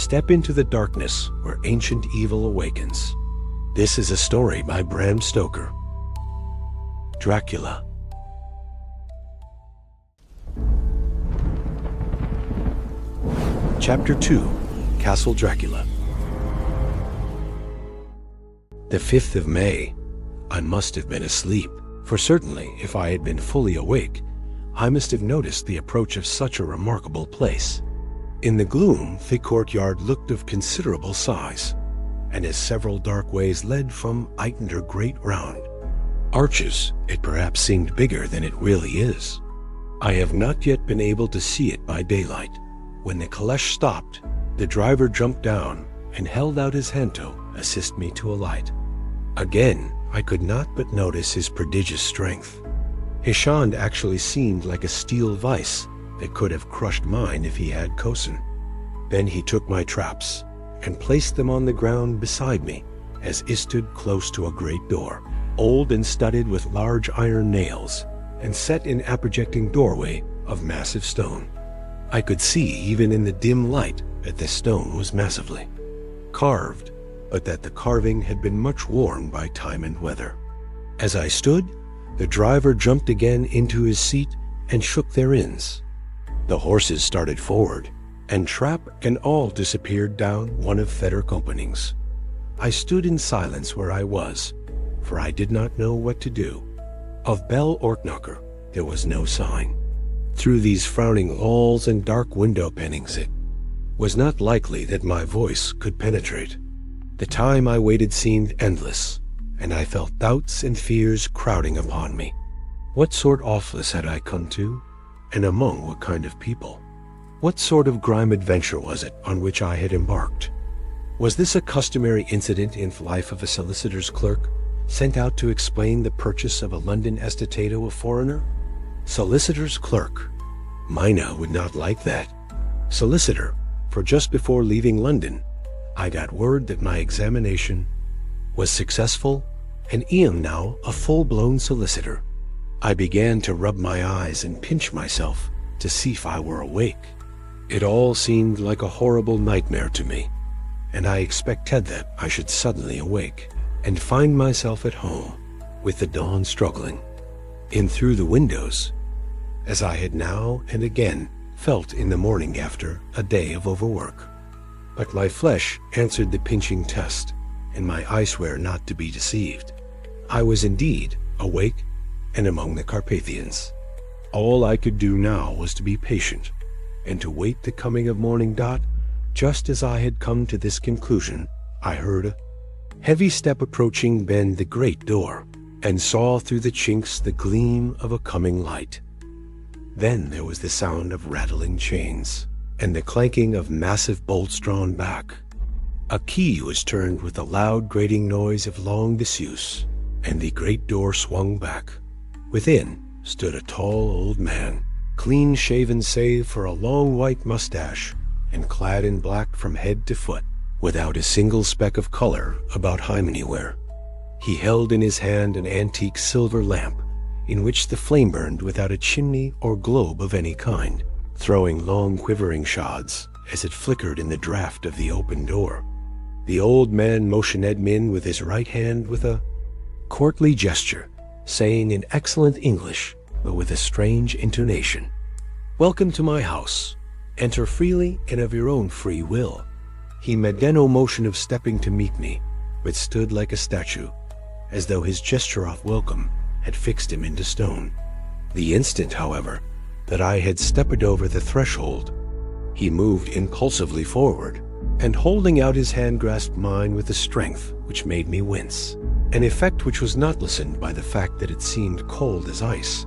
step into the darkness where ancient evil awakens. This is a story by Bram Stoker. Dracula. Chapter 2, Castle Dracula. The 5th of May. I must have been asleep, for certainly if I had been fully awake, I must have noticed the approach of such a remarkable place. In the gloom, the courtyard looked of considerable size, and as several dark ways led from either great round arches, it perhaps seemed bigger than it really is. I have not yet been able to see it by daylight. When the caleche stopped, the driver jumped down and held out his hand to assist me to alight. Again, I could not but notice his prodigious strength. His hand actually seemed like a steel vice that could have crushed mine if he had chosen. Then he took my traps and placed them on the ground beside me as I stood close to a great door, old and studded with large iron nails, and set in a projecting doorway of massive stone. I could see even in the dim light that the stone was massively carved, but that the carving had been much worn by time and weather. As I stood, the driver jumped again into his seat and shook their reins. The horses started forward, and trap and all disappeared down one of their openings. I stood in silence where I was, for I did not know what to do. Of bell or knocker there was no sign. Through these frowning walls and dark window panings it was not likely that my voice could penetrate. The time I waited seemed endless, and I felt doubts and fears crowding upon me. What sort of office had I come to, and among what kind of people? What sort of grime adventure was it on which I had embarked? Was this a customary incident in the life of a solicitor's clerk, sent out to explain the purchase of a London estate to a foreigner? Solicitor's clerk. Mina would not like that. Solicitor, for just before leaving London, I got word that my examination was successful, and I am now a full-blown solicitor. I began to rub my eyes and pinch myself to see if I were awake. It all seemed like a horrible nightmare to me, and I expected that I should suddenly awake and find myself at home with the dawn struggling in through the windows, as I had now and again felt in the morning after a day of overwork. But my flesh answered the pinching test, and my eyes were not to be deceived. I was indeed awake and among the Carpathians. All I could do now was to be patient, and to wait the coming of morning. Just as I had come to this conclusion, I heard a heavy step approaching bend the great door, and saw through the chinks the gleam of a coming light. Then there was the sound of rattling chains, and the clanking of massive bolts drawn back. A key was turned with a loud grating noise of long disuse, and the great door swung back. Within stood a tall old man, clean-shaven save for a long white mustache, and clad in black from head to foot, without a single speck of color about him anywhere. He held in his hand an antique silver lamp, in which the flame burned without a chimney or globe of any kind, throwing long quivering shards as it flickered in the draught of the open door. The old man motioned me in with his right hand with a courtly gesture, saying in excellent English, but with a strange intonation, "Welcome to my house. Enter freely and of your own free will." He made no motion of stepping to meet me, but stood like a statue, as though his gesture of welcome had fixed him into stone. The instant, however, that I had stepped over the threshold, he moved impulsively forward, and holding out his hand grasped mine with a strength which made me wince, an effect which was not lessened by the fact that it seemed cold as ice,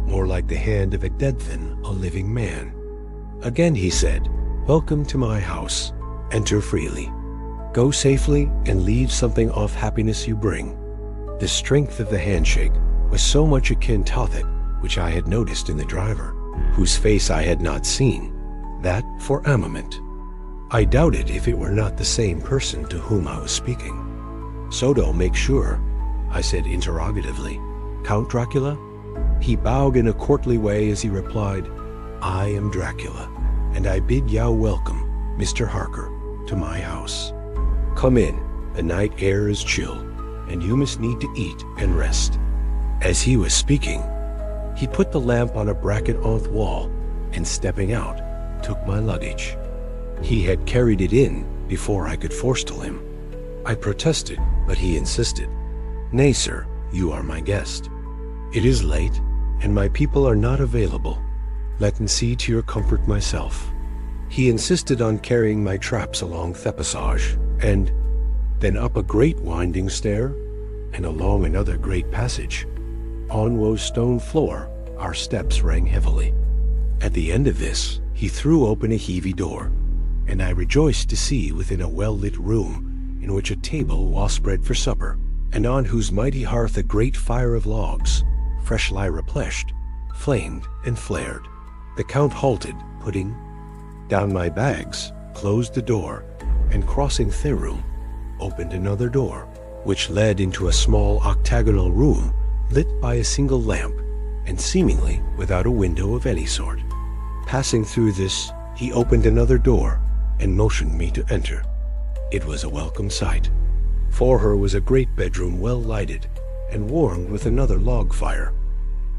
more like the hand of a dead than a living man. Again he said, "Welcome to my house. Enter freely. Go safely and leave something of happiness you bring." The strength of the handshake was so much akin to that which I had noticed in the driver, whose face I had not seen, that for a moment I doubted if it were not the same person to whom I was speaking. "So to make sure," I said interrogatively, "Count Dracula?" He bowed in a courtly way as he replied, "I am Dracula, and I bid you welcome, Mr. Harker. to my house. Come in, the night air is chill, and you must need to eat and rest." As he was speaking, he put the lamp on a bracket on the wall, and stepping out, took my luggage. He had carried it in before I could forestall him. I protested, but he insisted. "Nay, sir, you are my guest. It is late, and my people are not available. Let me see to your comfort myself." He insisted on carrying my traps along the passage, and then up a great winding stair, and along another great passage. On Woe's stone floor, our steps rang heavily. At the end of this, he threw open a heavy door, and I rejoiced to see within a well-lit room, in which a table was spread for supper, and on whose mighty hearth a great fire of logs, freshly replenished, flamed and flared. The Count halted, putting down my bags, closed the door, and crossing the room, opened another door, which led into a small octagonal room lit by a single lamp, and seemingly without a window of any sort. Passing through this, he opened another door and motioned me to enter. It was a welcome sight. For her was a great bedroom well lighted and warmed with another log fire.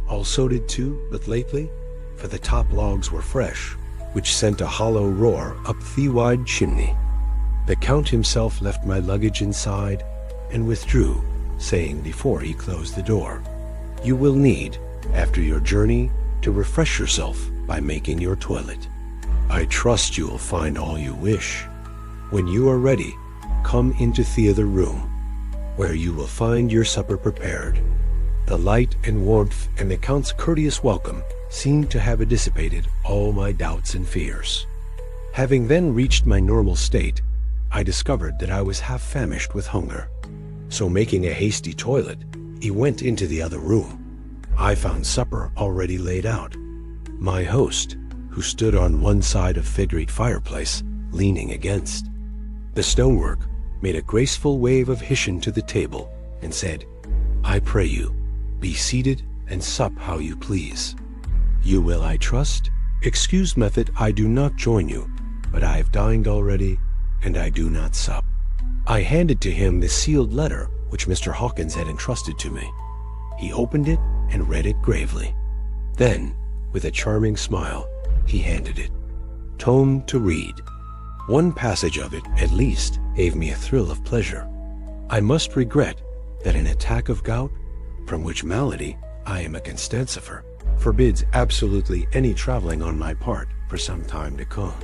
Also did too, but lately, for the top logs were fresh, which sent a hollow roar up the wide chimney. The Count himself left my luggage inside and withdrew, saying before he closed the door, "You will need, after your journey, to refresh yourself by making your toilet. I trust you will find all you wish. When you are ready, come into the other room, where you will find your supper prepared." The light and warmth and the Count's courteous welcome seemed to have dissipated all my doubts and fears. Having then reached my normal state, I discovered that I was half famished with hunger. So making a hasty toilet, he went into the other room. I found supper already laid out. My host, who stood on one side of the great fireplace, leaning against the stonework, made a graceful wave of Hessian to the table, and said, "I pray you, be seated and sup how you please. You will, I trust, excuse me that I do not join you, but I have dined already, and I do not sup." I handed to him the sealed letter which Mr. Hawkins had entrusted to me. He opened it and read it gravely. Then, with a charming smile, he handed it. Tome to read. One passage of it, at least, gave me a thrill of pleasure. I must regret that an attack of gout, from which malady I am a constantifer, forbids absolutely any traveling on my part for some time to come.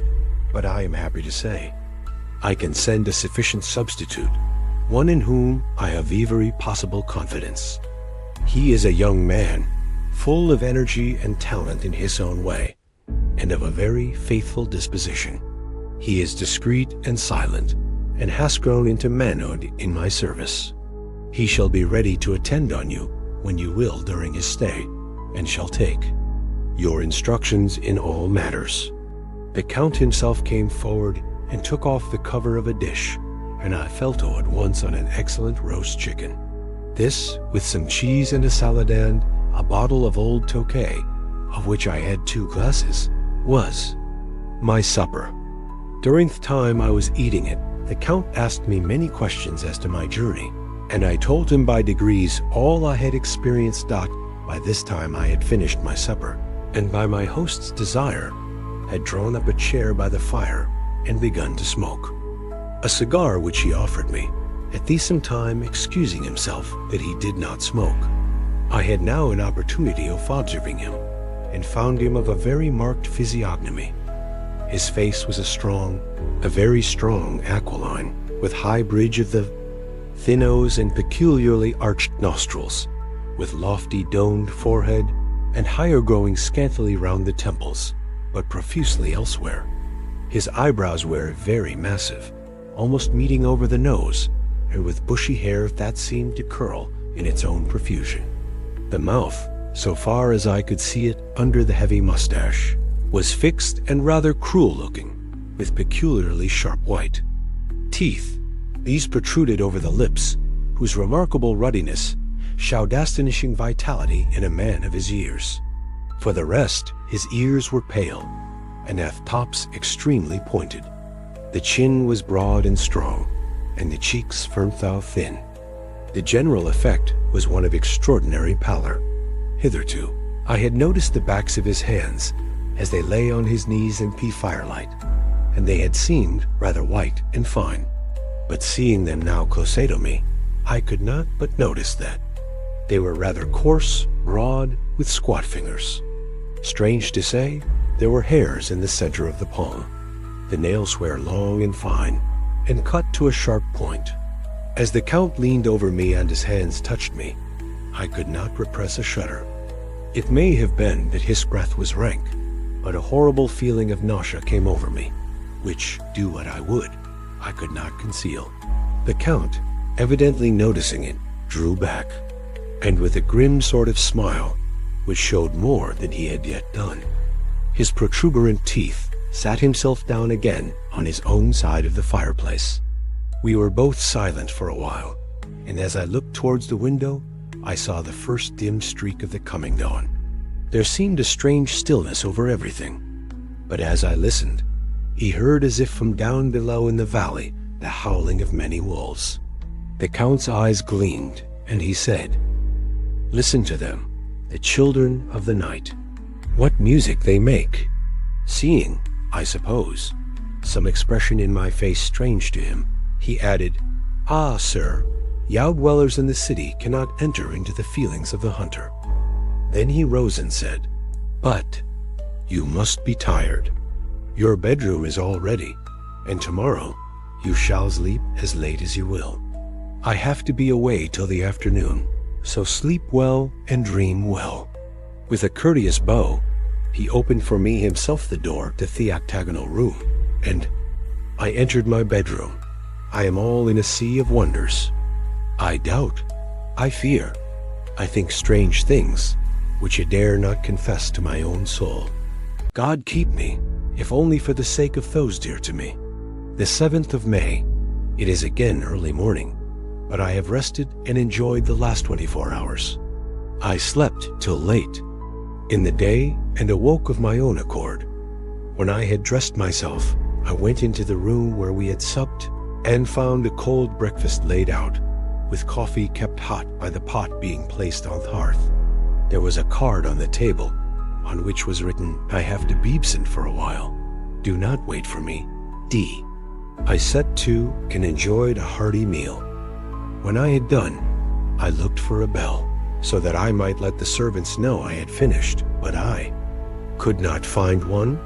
But I am happy to say I can send a sufficient substitute, one in whom I have every possible confidence. He is a young man, full of energy and talent in his own way, and of a very faithful disposition. He is discreet and silent, and has grown into manhood in my service. He shall be ready to attend on you when you will during his stay, and shall take your instructions in all matters. The Count himself came forward and took off the cover of a dish, and I fell to at once on an excellent roast chicken. This, with some cheese and a salad and a bottle of old Tokay, of which I had 2 glasses, was my supper. During the time I was eating it, the Count asked me many questions as to my journey, and I told him by degrees all I had experienced. By this time I had finished my supper, and by my host's desire, had drawn up a chair by the fire and begun to smoke. A cigar which he offered me, at the same time excusing himself that he did not smoke. I had now an opportunity of observing him, and found him of a very marked physiognomy. His face was a very strong aquiline, with high bridge of the thin nose and peculiarly arched nostrils, with lofty domed forehead, and higher growing scantily round the temples, but profusely elsewhere. His eyebrows were very massive, almost meeting over the nose, and with bushy hair that seemed to curl in its own profusion. The mouth, so far as I could see it under the heavy mustache, was fixed and rather cruel-looking, with peculiarly sharp white teeth. These protruded over the lips, whose remarkable ruddiness showed astonishing vitality in a man of his years. For the rest, his ears were pale, and at tops extremely pointed. The chin was broad and strong, and the cheeks fernthau thin. The general effect was one of extraordinary pallor. Hitherto, I had noticed the backs of his hands as they lay on his knees in the firelight, and they had seemed rather white and fine. But seeing them now closer to me, I could not but notice that they were rather coarse, broad, with squat fingers. Strange to say, there were hairs in the center of the palm. The nails were long and fine, and cut to a sharp point. As the Count leaned over me and his hands touched me, I could not repress a shudder. It may have been that his breath was rank, but a horrible feeling of nausea came over me, which, do what I would, I could not conceal. The Count, evidently noticing it, drew back, and with a grim sort of smile, which showed more than he had yet done, his protuberant teeth, sat himself down again on his own side of the fireplace. We were both silent for a while, and as I looked towards the window, I saw the first dim streak of the coming dawn. There seemed a strange stillness over everything, but as I listened, he heard as if from down below in the valley the howling of many wolves. The Count's eyes gleamed, and he said, "Listen to them, the children of the night. What music they make!" Seeing, I suppose, some expression in my face strange to him, he added, "Ah, sir, yow dwellers in the city cannot enter into the feelings of the hunter." Then he rose and said, "But you must be tired. Your bedroom is all ready, and tomorrow you shall sleep as late as you will. I have to be away till the afternoon, so sleep well and dream well." With a courteous bow, he opened for me himself the door to the octagonal room, and I entered my bedroom. I am all in a sea of wonders. I doubt, I fear, I think strange things, which I dare not confess to my own soul. God keep me, if only for the sake of those dear to me. The 7th of May. It is again early morning, but I have rested and enjoyed the last 24 hours. I slept till late in the day and awoke of my own accord. When I had dressed myself, I went into the room where we had supped and found a cold breakfast laid out, with coffee kept hot by the pot being placed on the hearth. There was a card on the table, on which was written, "I have to be absent for a while. Do not wait for me. D." I set to and enjoyed a hearty meal. When I had done, I looked for a bell, so that I might let the servants know I had finished, but I could not find one.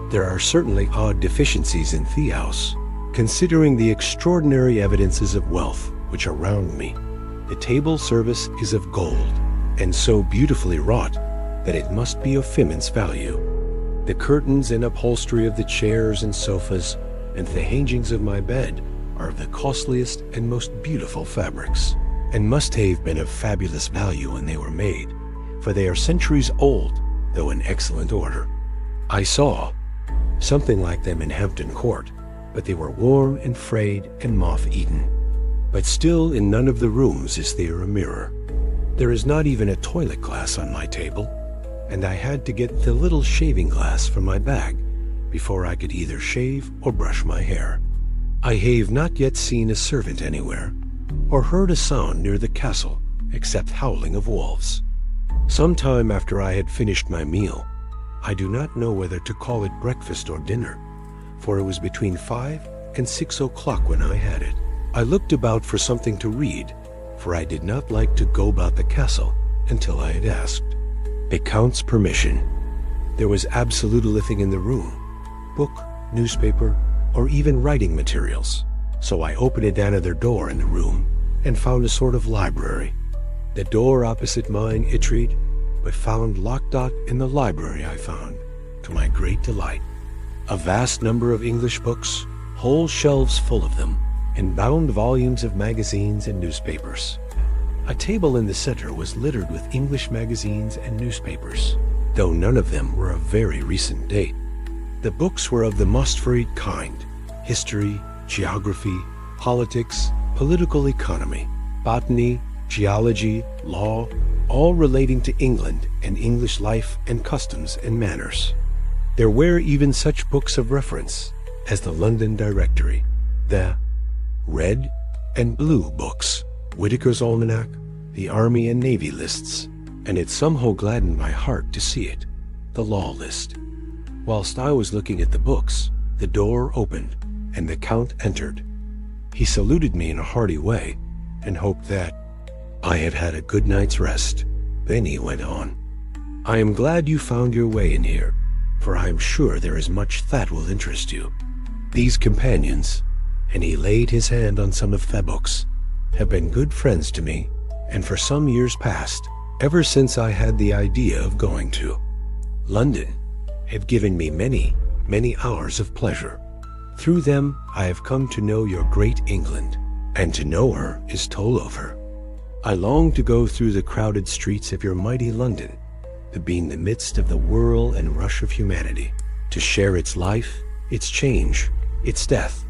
There are certainly odd deficiencies in the house, considering the extraordinary evidences of wealth which are round me. The table service is of gold, and so beautifully wrought that it must be of immense value. The curtains and upholstery of the chairs and sofas and the hangings of my bed are of the costliest and most beautiful fabrics, and must have been of fabulous value when they were made, for they are centuries old, though in excellent order. I saw something like them in Hampton Court, but they were worn and frayed and moth-eaten. But still in none of the rooms is there a mirror. There is not even a toilet glass on my table, and I had to get the little shaving glass from my bag before I could either shave or brush my hair. I have not yet seen a servant anywhere, or heard a sound near the castle except howling of wolves. Some time after I had finished my meal, I do not know whether to call it breakfast or dinner, for it was between 5 and 6 o'clock when I had it. I looked about for something to read, for I did not like to go about the castle until I had asked the Count's permission. There was absolutely nothing in the room, book, newspaper, or even writing materials, so I opened another door in the room and found a sort of library. The door opposite mine itched, but found locked out in the library I found, to my great delight, a vast number of English books, whole shelves full of them, and bound volumes of magazines and newspapers. A table in the center was littered with English magazines and newspapers, though none of them were of very recent date. The books were of the most varied kind: history, geography, politics, political economy, botany, geology, law, all relating to England and English life and customs and manners. There were even such books of reference as the London Directory, the Red and Blue books, Whitaker's Almanac, the Army and Navy lists, and it somehow gladdened my heart to see it, the Law List. Whilst I was looking at the books, the door opened, and the Count entered. He saluted me in a hearty way, and hoped that I had had a good night's rest. Then he went on, "I am glad you found your way in here, for I am sure there is much that will interest you. These companions," and he laid his hand on some of the books, "have been good friends to me, and for some years past, ever since I had the idea of going to London, have given me many, many hours of pleasure. Through them I have come to know your great England, and to know her is told of her. I long to go through the crowded streets of your mighty London, to be in the midst of the whirl and rush of humanity, to share its life, its change, its death,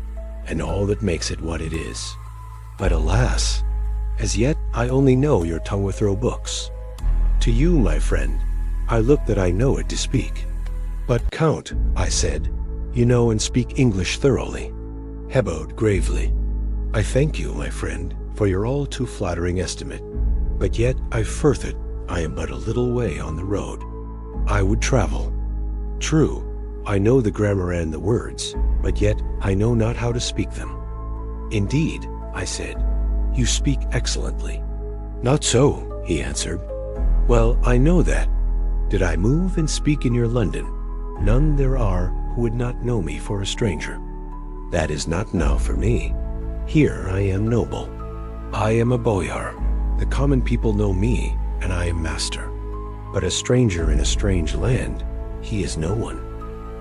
and all that makes it what it is. But alas, as yet I only know your tongue with throw books. To you, my friend, I look that I know it to speak." "But Count," I said, "you know and speak English thoroughly." He bowed gravely. "I thank you, my friend, for your all too flattering estimate, but yet I furth it I am but a little way on the road. I would travel. True, I know the grammar and the words, but yet I know not how to speak them." "Indeed," I said, "you speak excellently." "Not so," he answered. "Well, I know that. Did I move and speak in your London, none there are who would not know me for a stranger. That is not now for me. Here I am noble. I am a boyar. The common people know me, and I am master. But a stranger in a strange land, he is no one.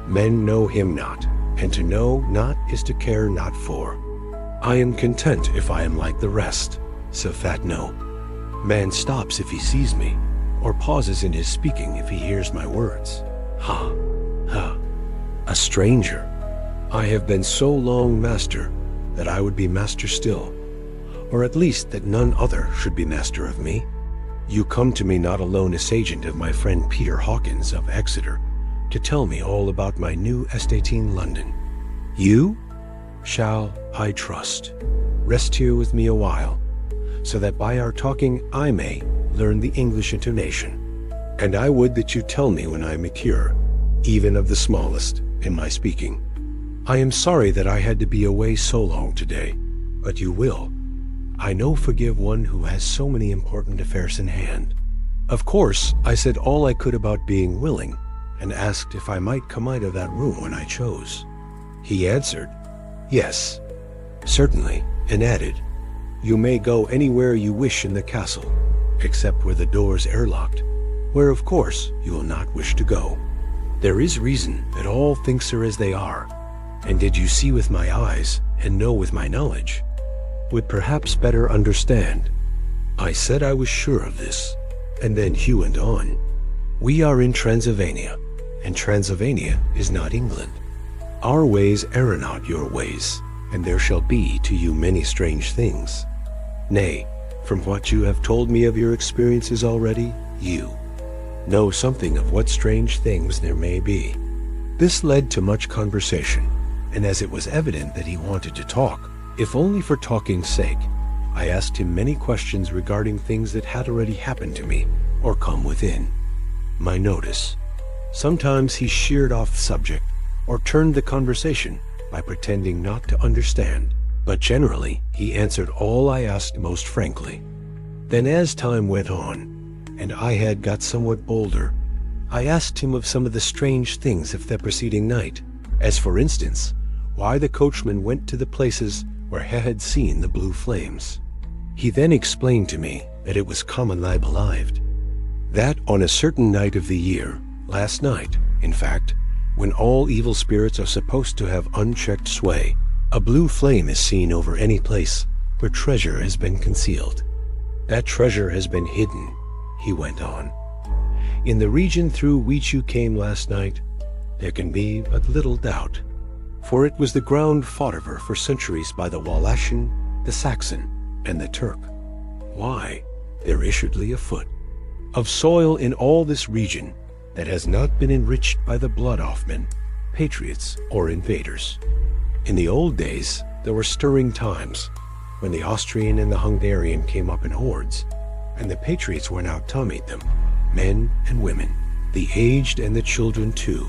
Men know him not, and to know not is to care not for. I am content if I am like the rest, so that no man stops if he sees me, or pauses in his speaking if he hears my words. Ha, ha, a stranger. I have been so long master that I would be master still, or at least that none other should be master of me. You come to me not alone as agent of my friend Peter Hawkins of Exeter, to tell me all about my new estate in London. You shall, I trust, rest here with me a while, so that by our talking I may learn the English intonation. And I would that you tell me when I am secure, even of the smallest, in my speaking. I am sorry that I had to be away so long today, but you will, I know, forgive one who has so many important affairs in hand." Of course, I said all I could about being willing, and asked if I might come out of that room when I chose. He answered, "Yes, certainly," and added, "You may go anywhere you wish in the castle, except where the doors airlocked, where of course you will not wish to go. There is reason that all things are as they are, and did you see with my eyes, and know with my knowledge, would perhaps better understand." I said I was sure of this, and then he went on, "We are in Transylvania, and Transylvania is not England. Our ways are not your ways, and there shall be to you many strange things. Nay, from what you have told me of your experiences already, you know something of what strange things there may be." This led to much conversation, and as it was evident that he wanted to talk, if only for talking's sake, I asked him many questions regarding things that had already happened to me or come within my notice. Sometimes he sheered off the subject or turned the conversation by pretending not to understand, but generally he answered all I asked most frankly. Then as time went on, and I had got somewhat bolder, I asked him of some of the strange things of the preceding night, as for instance, why the coachman went to the places where he had seen the blue flames. He then explained to me that it was commonly believed that on a certain night of the year, last night, in fact, when all evil spirits are supposed to have unchecked sway, a blue flame is seen over any place where treasure has been concealed. That treasure has been hidden, he went on. In the region through which you came last night, there can be but little doubt, for it was the ground fought over for centuries by the Wallachian, the Saxon, and the Turk. Why, there issuedly a foot of soil in all this region that has not been enriched by the blood of men patriots or invaders. In the old days, there were stirring times when the Austrian and the Hungarian came up in hordes, and the patriots went out to meet them, men and women, the aged and the children too,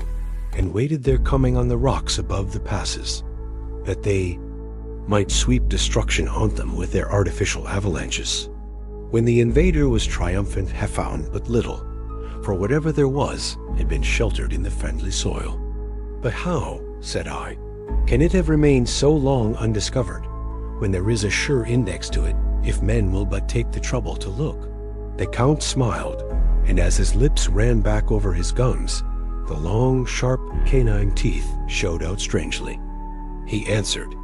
and waited their coming on the rocks above the passes, that they might sweep destruction on them with their artificial avalanches. When the invader was triumphant, have found but little, for whatever there was had been sheltered in the friendly soil. But how, said I, can it have remained so long undiscovered, when there is a sure index to it, if men will but take the trouble to look? The Count smiled, and as his lips ran back over his gums, the long, sharp canine teeth showed out strangely. He answered,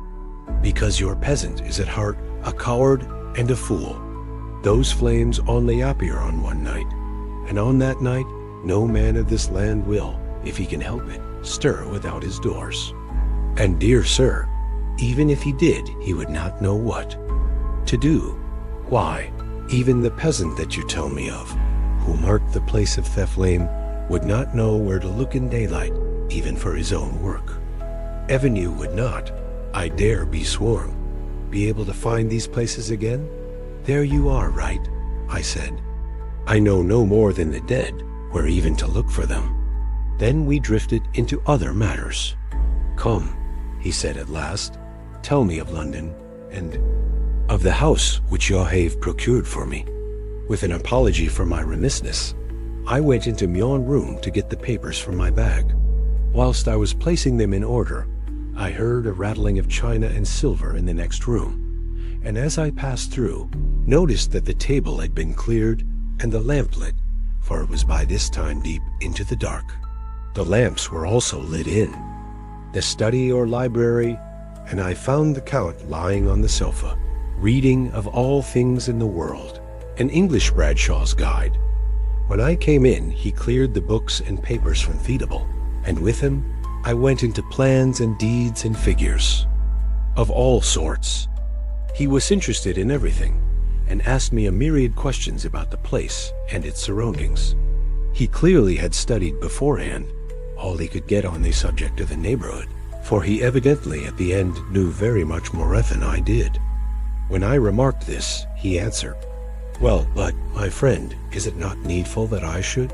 "Because your peasant is at heart a coward and a fool. Those flames only appear on one night, and on that night no man of this land will, if he can help it, stir without his doors. And dear sir, even if he did, he would not know what to do. Why, even the peasant that you tell me of, who marked the place of theft flame, would not know where to look in daylight, even for his own work. Even you would not, I dare be sworn, be able to find these places again? There you are right, I said. I know no more than the dead where even to look for them. Then we drifted into other matters. Come, he said at last, tell me of London, and of the house which you have procured for me. With an apology for my remissness, I went into yon room to get the papers from my bag. Whilst I was placing them in order, I heard a rattling of china and silver in the next room, and as I passed through, noticed that the table had been cleared and the lamp lit, for it was by this time deep into the dark. The lamps were also lit in the study or library, and I found the Count lying on the sofa, reading Of All Things in the World, an English Bradshaw's Guide. When I came in, he cleared the books and papers from Feedable, and with him I went into plans and deeds and figures of all sorts. He was interested in everything, and asked me a myriad questions about the place and its surroundings. He clearly had studied beforehand all he could get on the subject of the neighborhood, for he evidently at the end knew very much more than I did. When I remarked this, he answered, "Well, but, my friend, is it not needful that I should?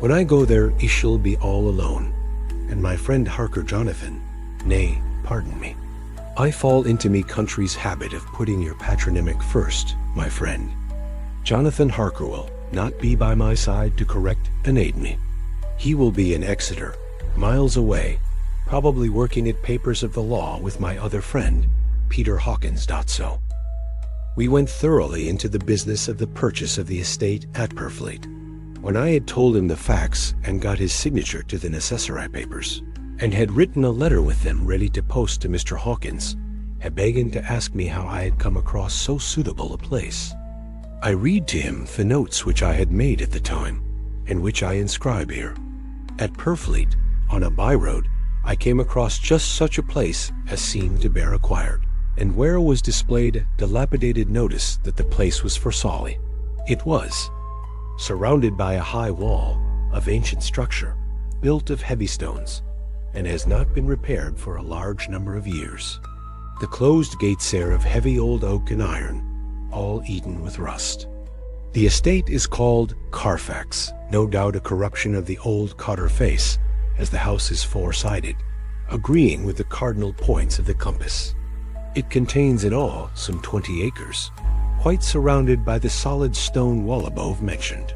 When I go there, I shall be all alone, and my friend Harker Jonathan, nay, pardon me, I fall into me country's habit of putting your patronymic first, my friend. Jonathan Harker will not be by my side to correct and aid me. He will be in Exeter, miles away, probably working at papers of the law with my other friend, Peter Hawkins. So. We went thoroughly into the business of the purchase of the estate at Purfleet. When I had told him the facts and got his signature to the necessary papers, and had written a letter with them ready to post to Mr. Hawkins, had begun to ask me how I had come across so suitable a place. I read to him the notes which I had made at the time, and which I inscribe here. At Purfleet, on a by-road, I came across just such a place as seemed to bear acquired, and where was displayed a dilapidated notice that the place was for Solly. It was surrounded by a high wall of ancient structure, built of heavy stones, and has not been repaired for a large number of years. The closed gates are of heavy old oak and iron, all eaten with rust. The estate is called Carfax, no doubt a corruption of the old Cotter face, as the house is four-sided, agreeing with the cardinal points of the compass. It contains in all some 20 acres, quite surrounded by the solid stone wall above mentioned.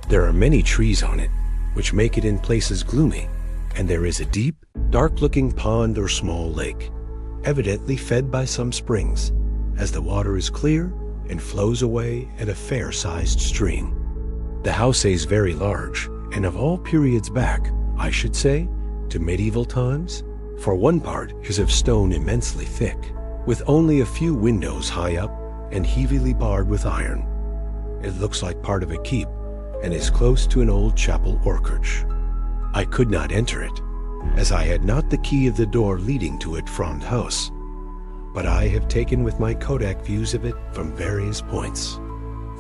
There are many trees on it, which make it in places gloomy, and there is a deep, dark-looking pond or small lake, evidently fed by some springs, as the water is clear and flows away at a fair-sized stream. The house is very large, and of all periods back, I should say, to medieval times, for one part is of stone immensely thick, with only a few windows high up and heavily barred with iron. It looks like part of a keep, and is close to an old chapel or church. I could not enter it, as I had not the key of the door leading to it front house, but I have taken with my Kodak views of it from various points.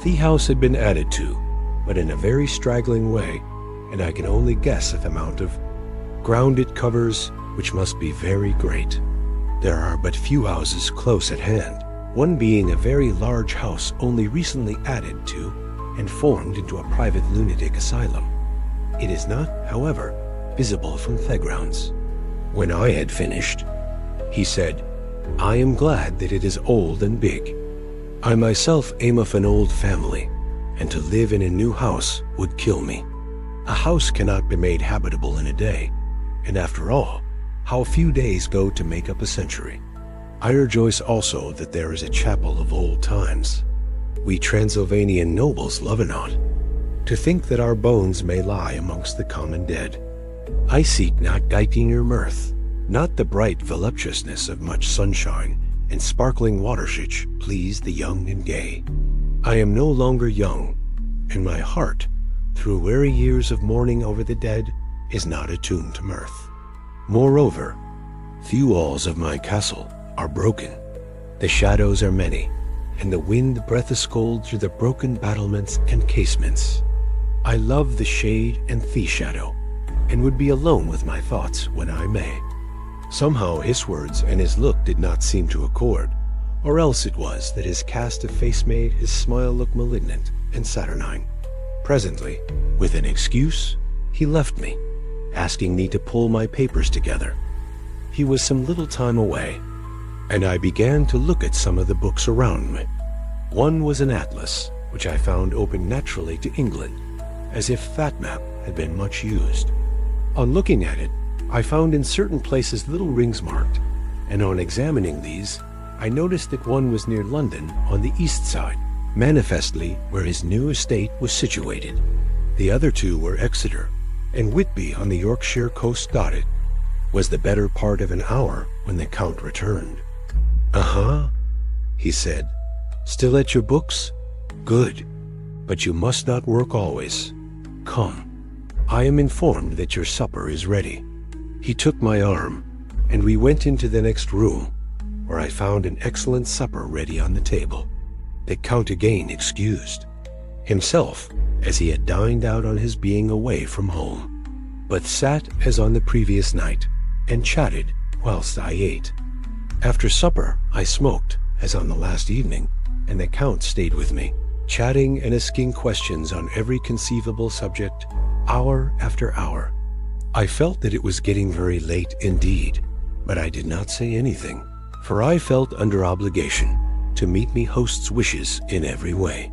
The house had been added to, but in a very straggling way, and I can only guess at the amount of ground it covers, which must be very great. There are but few houses close at hand, one being a very large house only recently added to and formed into a private lunatic asylum. It is not, however, visible from the grounds. When I had finished, he said, "I am glad that it is old and big. I myself am of an old family, and to live in a new house would kill me. A house cannot be made habitable in a day, and after all, how few days go to make up a century. I rejoice also that there is a chapel of old times. We Transylvanian nobles love it not. To think that our bones may lie amongst the common dead. I seek not gaiety or mirth, not the bright voluptuousness of much sunshine and sparkling watershich please the young and gay. I am no longer young, and my heart, through weary years of mourning over the dead, is not attuned to mirth. Moreover, few walls of my castle are broken. The shadows are many, and the wind breatheth cold through the broken battlements and casements. I love the shade and the shadow, and would be alone with my thoughts when I may." Somehow his words and his look did not seem to accord, or else it was that his cast of face made his smile look malignant and saturnine. Presently, with an excuse, he left me, asking me to pull my papers together. He was some little time away, and I began to look at some of the books around me. One was an atlas, which I found open naturally to England, as if that map had been much used. On looking at it, I found in certain places little rings marked, and on examining these, I noticed that one was near London on the east side, manifestly where his new estate was situated. The other two were Exeter and Whitby on the Yorkshire coast dotted. Was the better part of an hour when the Count returned. "Uh-huh," he said. "Still at your books? Good. But you must not work always. Come. I am informed that your supper is ready." He took my arm, and we went into the next room, where I found an excellent supper ready on the table. The Count again excused himself, as he had dined out on his being away from home, but sat as on the previous night, and chatted whilst I ate. After supper I smoked, as on the last evening, and the Count stayed with me, chatting and asking questions on every conceivable subject, hour after hour. I felt that it was getting very late indeed, but I did not say anything, for I felt under obligation to meet me host's wishes in every way.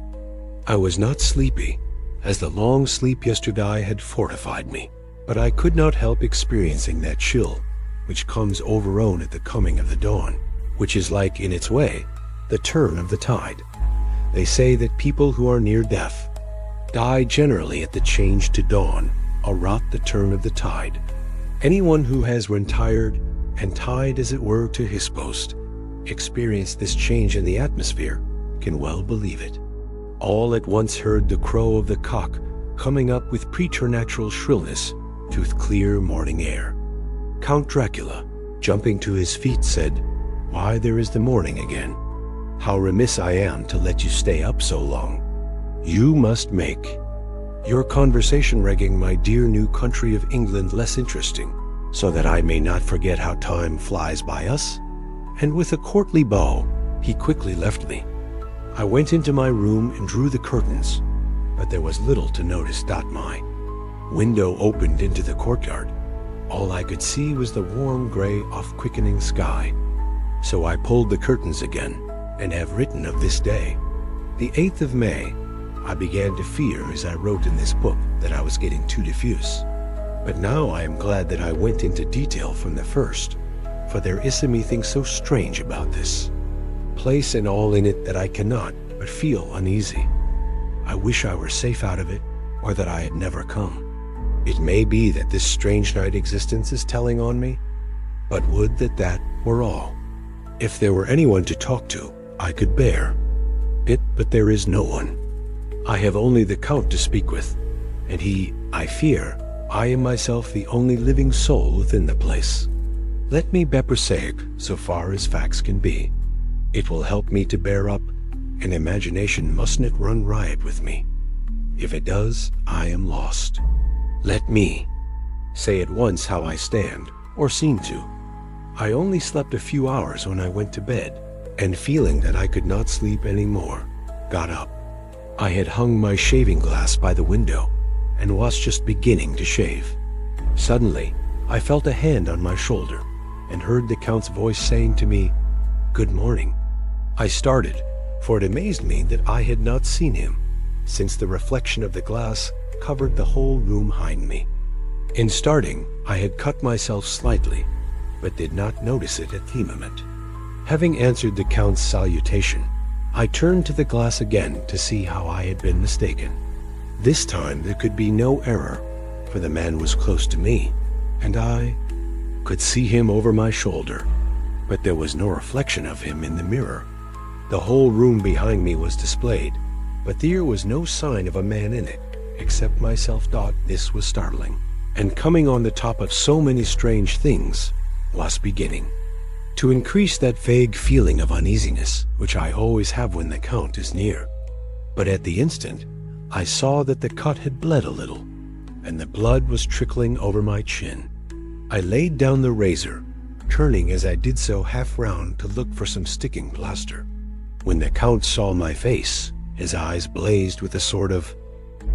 I was not sleepy, as the long sleep yesterday had fortified me, but I could not help experiencing that chill which comes overown at the coming of the dawn, which is like, in its way, the turn of the tide. They say that people who are near death die generally at the change to dawn, or rot the turn of the tide. Anyone who has retired and tied as it were to his post, experienced this change in the atmosphere, can well believe it. All at once heard the crow of the cock coming up with preternatural shrillness through the clear morning air. Count Dracula, jumping to his feet, said, "Why, there is the morning again. How remiss I am to let you stay up so long. You must make your conversation regging my dear new country of England less interesting, so that I may not forget how time flies by us." And with a courtly bow, he quickly left me. I went into my room and drew the curtains, but there was little to notice that my window opened into the courtyard. All I could see was the warm gray off-quickening sky. So I pulled the curtains again, and have written of this day. The 8th of May, I began to fear as I wrote in this book that I was getting too diffuse. But now I am glad that I went into detail from the first, for there is a mething so strange about this place and all in it that I cannot but feel uneasy. I wish I were safe out of it, or that I had never come. It may be that this strange night existence is telling on me, but would that that were all. If there were anyone to talk to, I could bear it, but there is no one. I have only the Count to speak with, and he, I fear, I am myself the only living soul within the place. Let me be prosaic so far as facts can be. It will help me to bear up, and imagination mustn't it run riot with me. If it does, I am lost. Let me say at once how I stand, or seem to. I only slept a few hours when I went to bed, and feeling that I could not sleep any more, got up. I had hung my shaving glass by the window, and was just beginning to shave. Suddenly, I felt a hand on my shoulder, and heard the Count's voice saying to me, "Good morning." I started, for it amazed me that I had not seen him, since the reflection of the glass covered the whole room behind me. In starting, I had cut myself slightly, but did not notice it at the moment. Having answered the Count's salutation, I turned to the glass again to see how I had been mistaken. This time there could be no error, for the man was close to me, and I could see him over my shoulder, but there was no reflection of him in the mirror. The whole room behind me was displayed, but there was no sign of a man in it, except myself thought this was startling, and coming on the top of so many strange things, was beginning to increase that vague feeling of uneasiness which I always have when the Count is near. But at the instant, I saw that the cut had bled a little, and the blood was trickling over my chin. I laid down the razor, turning as I did so half round to look for some sticking plaster. When the Count saw my face, his eyes blazed with a sort of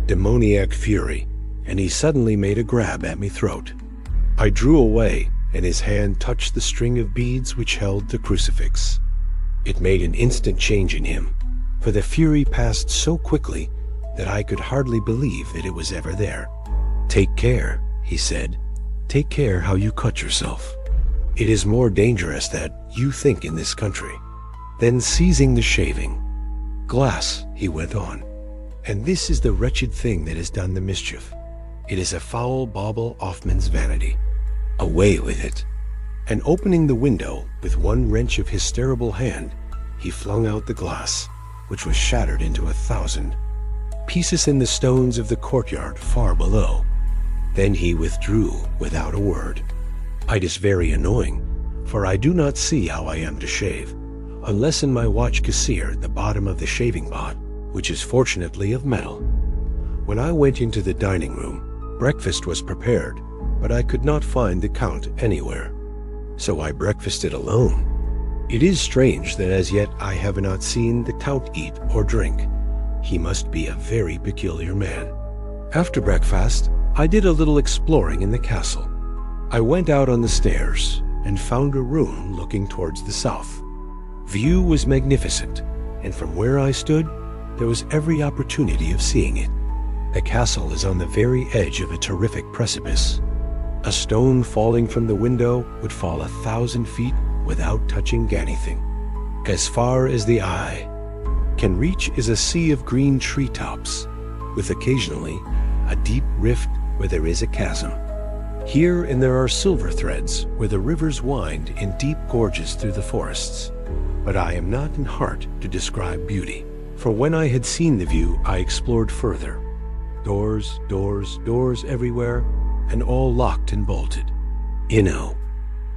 demoniac fury, and he suddenly made a grab at me throat. I drew away, and his hand touched the string of beads which held the crucifix. It made an instant change in him, for the fury passed so quickly that I could hardly believe that it was ever there. "Take care," he said. "Take care how you cut yourself. It is more dangerous than you think in this country." Then seizing the shaving glass, he went on, "And this is the wretched thing that has done the mischief. It is a foul bauble of man's vanity. Away with it." And opening the window with one wrench of his terrible hand, he flung out the glass, which was shattered into 1,000 pieces in the stones of the courtyard far below. Then he withdrew without a word. It is very annoying, for I do not see how I am to shave, unless in my watch cassette at the bottom of the shaving pot, which is fortunately of metal. When I went into the dining room, breakfast was prepared, but I could not find the Count anywhere, so I breakfasted alone. It is strange that as yet I have not seen the Count eat or drink. He must be a very peculiar man. After breakfast, I did a little exploring in the castle. I went out on the stairs and found a room looking towards the south. View was magnificent, and from where I stood, there was every opportunity of seeing it. The castle is on the very edge of a terrific precipice. A stone falling from the window would fall 1,000 feet without touching anything. As far as the eye can reach is a sea of green treetops, with occasionally a deep rift where there is a chasm. Here and there are silver threads where the rivers wind in deep gorges through the forests. But I am not in heart to describe beauty, for when I had seen the view, I explored further. Doors, doors, doors everywhere, and all locked and bolted.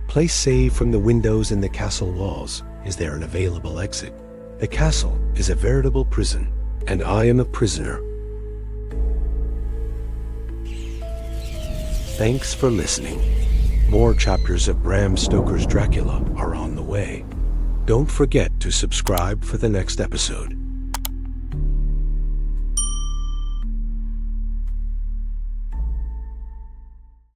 Place save from the windows and the castle walls, is there an available exit? The castle is a veritable prison, and I am a prisoner. Thanks for listening. More chapters of Bram Stoker's Dracula are on the way. Don't forget to subscribe for the next episode.